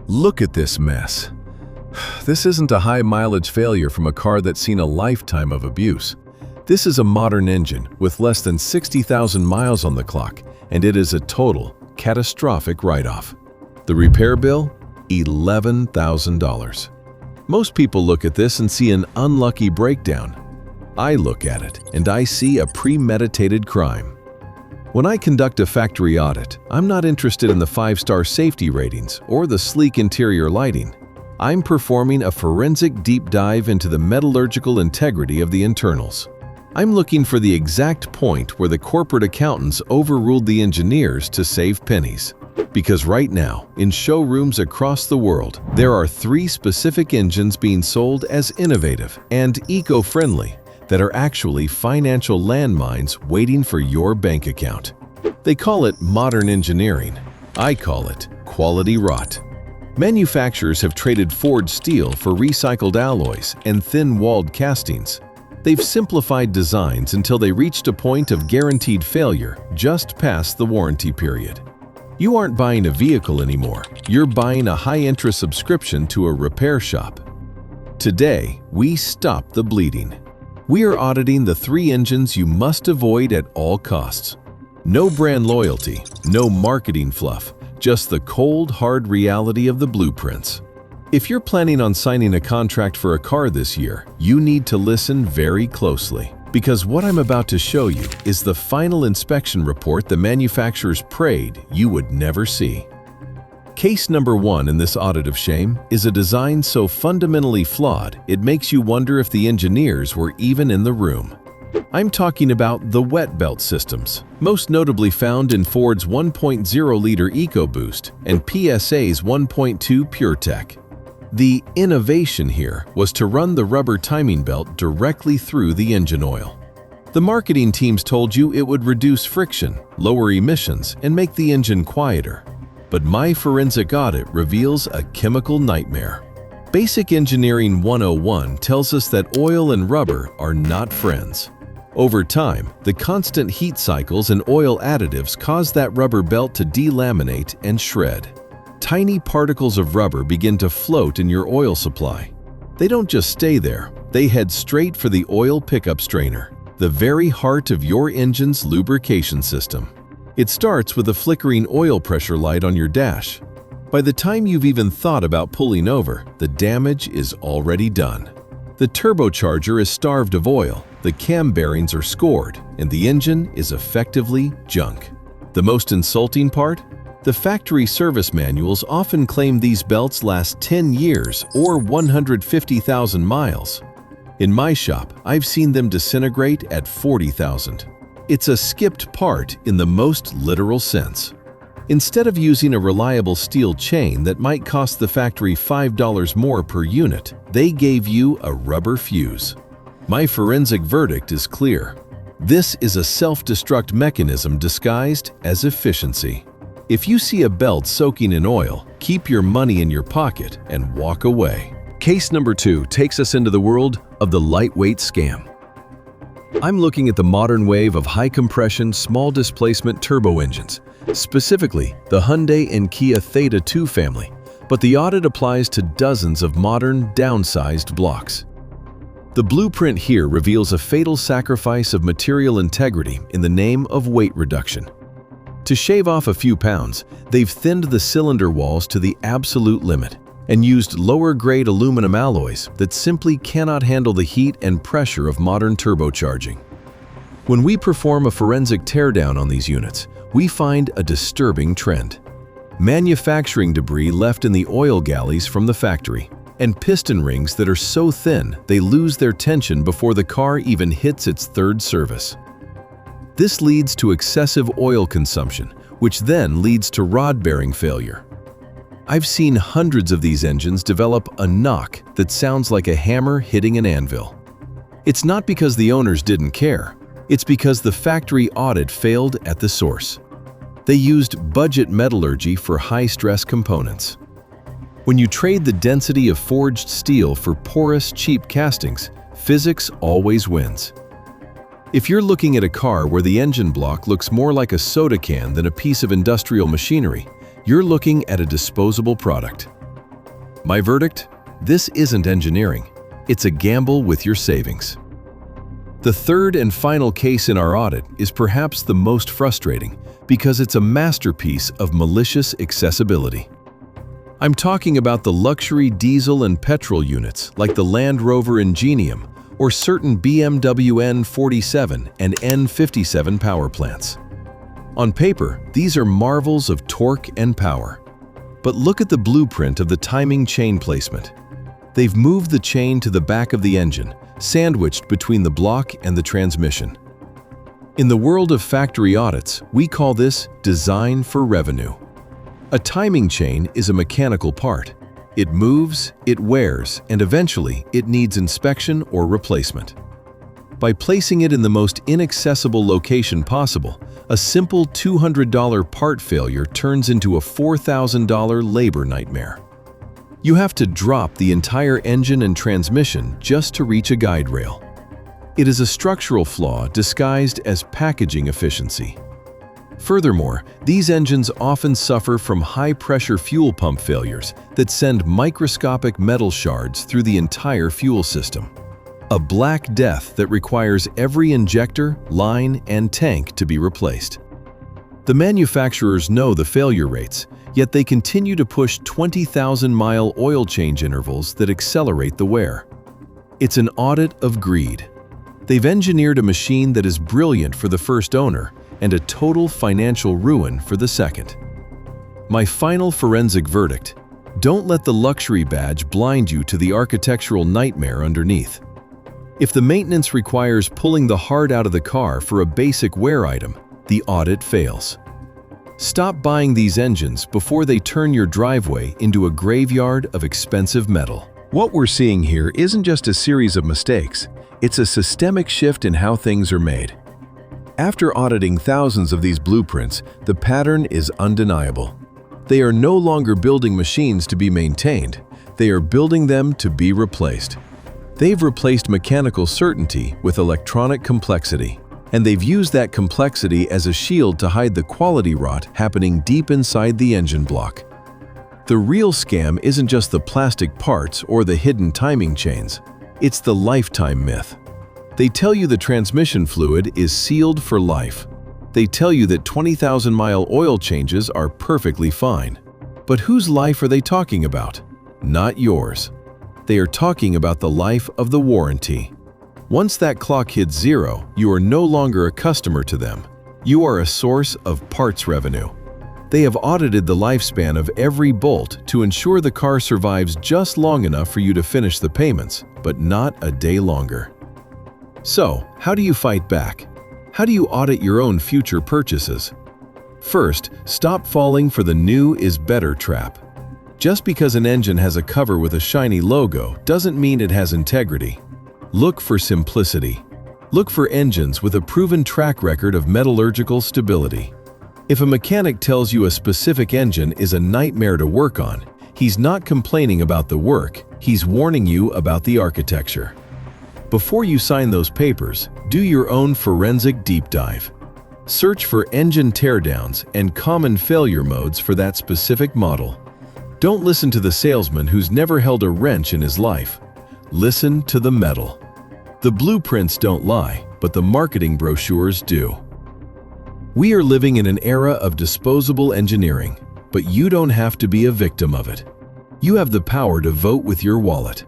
Look at this mess. This isn't a high-mileage failure from a car that's seen a lifetime of abuse. This is a modern engine with less than 60,000 miles on the clock, and it is a total, catastrophic write-off. The repair bill? $11,000. Most people look at this and see an unlucky breakdown. I look at it, and I see a premeditated crime. When I conduct a factory audit, I'm not interested in the 5-star safety ratings or the sleek interior lighting. I'm performing a forensic deep dive into the metallurgical integrity of the internals. I'm looking for the exact point where the corporate accountants overruled the engineers to save pennies. Because right now, in showrooms across the world, there are 3 specific engines being sold as innovative and eco-friendly that are actually financial landmines waiting for your bank account. They call it modern engineering. I call it quality rot. Manufacturers have traded forged steel for recycled alloys and thin-walled castings. They've simplified designs until they reached a point of guaranteed failure just past the warranty period. You aren't buying a vehicle anymore. You're buying a high-interest subscription to a repair shop. Today, we stop the bleeding. We are auditing the 3 engines you must avoid at all costs. No brand loyalty, no marketing fluff, just the cold, hard reality of the blueprints. If you're planning on signing a contract for a car this year, you need to listen very closely, because what I'm about to show you is the final inspection report the manufacturers prayed you would never see. Case number 1 in this audit of shame is a design so fundamentally flawed it makes you wonder if the engineers were even in the room. I'm talking about the wet belt systems, most notably found in Ford's 1.0-liter EcoBoost and PSA's 1.2 PureTech. The innovation here was to run the rubber timing belt directly through the engine oil. The marketing teams told you it would reduce friction, lower emissions, and make the engine quieter. But my forensic audit reveals a chemical nightmare. Basic Engineering 101 tells us that oil and rubber are not friends. Over time, the constant heat cycles and oil additives cause that rubber belt to delaminate and shred. Tiny particles of rubber begin to float in your oil supply. They don't just stay there, they head straight for the oil pickup strainer, the very heart of your engine's lubrication system. It starts with a flickering oil pressure light on your dash. By the time you've even thought about pulling over, the damage is already done. The turbocharger is starved of oil, the cam bearings are scored, and the engine is effectively junk. The most insulting part? The factory service manuals often claim these belts last 10 years or 150,000 miles. In my shop, I've seen them disintegrate at 40,000. It's a skipped part in the most literal sense. Instead of using a reliable steel chain that might cost the factory $5 more per unit, they gave you a rubber fuse. My forensic verdict is clear. This is a self-destruct mechanism disguised as efficiency. If you see a belt soaking in oil, keep your money in your pocket and walk away. Case number 2 takes us into the world of the lightweight scam. I'm looking at the modern wave of high-compression, small-displacement turbo engines, specifically the Hyundai and Kia Theta 2 family, but the audit applies to dozens of modern, downsized blocks. The blueprint here reveals a fatal sacrifice of material integrity in the name of weight reduction. To shave off a few pounds, they've thinned the cylinder walls to the absolute limit and used lower-grade aluminum alloys that simply cannot handle the heat and pressure of modern turbocharging. When we perform a forensic teardown on these units, we find a disturbing trend. Manufacturing debris left in the oil galleys from the factory, and piston rings that are so thin they lose their tension before the car even hits its 3rd service. This leads to excessive oil consumption, which then leads to rod bearing failure. I've seen hundreds of these engines develop a knock that sounds like a hammer hitting an anvil. It's not because the owners didn't care, it's because the factory audit failed at the source. They used budget metallurgy for high-stress components. When you trade the density of forged steel for porous, cheap castings, physics always wins. If you're looking at a car where the engine block looks more like a soda can than a piece of industrial machinery, you're looking at a disposable product. My verdict? This isn't engineering. It's a gamble with your savings. The third and final case in our audit is perhaps the most frustrating because it's a masterpiece of malicious accessibility. I'm talking about the luxury diesel and petrol units like the Land Rover Ingenium or certain BMW N47 and N57 power plants. On paper, these are marvels of torque and power. But look at the blueprint of the timing chain placement. They've moved the chain to the back of the engine, sandwiched between the block and the transmission. In the world of factory audits, we call this design for revenue. A timing chain is a mechanical part. It moves, it wears, and eventually it needs inspection or replacement. By placing it in the most inaccessible location possible, a simple $200 part failure turns into a $4,000 labor nightmare. You have to drop the entire engine and transmission just to reach a guide rail. It is a structural flaw disguised as packaging efficiency. Furthermore, these engines often suffer from high-pressure fuel pump failures that send microscopic metal shards through the entire fuel system. A black death that requires every injector, line, and tank to be replaced. The manufacturers know the failure rates, yet they continue to push 20,000-mile oil change intervals that accelerate the wear. It's an audit of greed. They've engineered a machine that is brilliant for the first owner and a total financial ruin for the second. My final forensic verdict: don't let the luxury badge blind you to the architectural nightmare underneath. If the maintenance requires pulling the heart out of the car for a basic wear item, the audit fails. Stop buying these engines before they turn your driveway into a graveyard of expensive metal. What we're seeing here isn't just a series of mistakes, it's a systemic shift in how things are made. After auditing thousands of these blueprints, the pattern is undeniable. They are no longer building machines to be maintained, they are building them to be replaced. They've replaced mechanical certainty with electronic complexity, and they've used that complexity as a shield to hide the quality rot happening deep inside the engine block. The real scam isn't just the plastic parts or the hidden timing chains, it's the lifetime myth. They tell you the transmission fluid is sealed for life. They tell you that 20,000-mile oil changes are perfectly fine. But whose life are they talking about? Not yours. They are talking about the life of the warranty. Once that clock hits zero, you are no longer a customer to them. You are a source of parts revenue. They have audited the lifespan of every bolt to ensure the car survives just long enough for you to finish the payments, but not a day longer. So, how do you fight back? How do you audit your own future purchases? First, stop falling for the new is better trap. Just because an engine has a cover with a shiny logo doesn't mean it has integrity. Look for simplicity. Look for engines with a proven track record of metallurgical stability. If a mechanic tells you a specific engine is a nightmare to work on, he's not complaining about the work, he's warning you about the architecture. Before you sign those papers, do your own forensic deep dive. Search for engine teardowns and common failure modes for that specific model. Don't listen to the salesman who's never held a wrench in his life. Listen to the metal. The blueprints don't lie, but the marketing brochures do. We are living in an era of disposable engineering, but you don't have to be a victim of it. You have the power to vote with your wallet.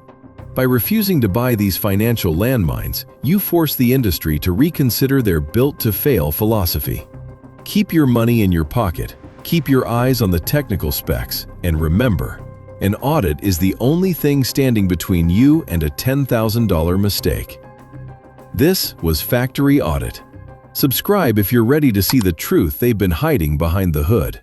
By refusing to buy these financial landmines, you force the industry to reconsider their built-to-fail philosophy. Keep your money in your pocket, keep your eyes on the technical specs, and remember, an audit is the only thing standing between you and a $10,000 mistake. This was Factory Audit. Subscribe if you're ready to see the truth they've been hiding behind the hood.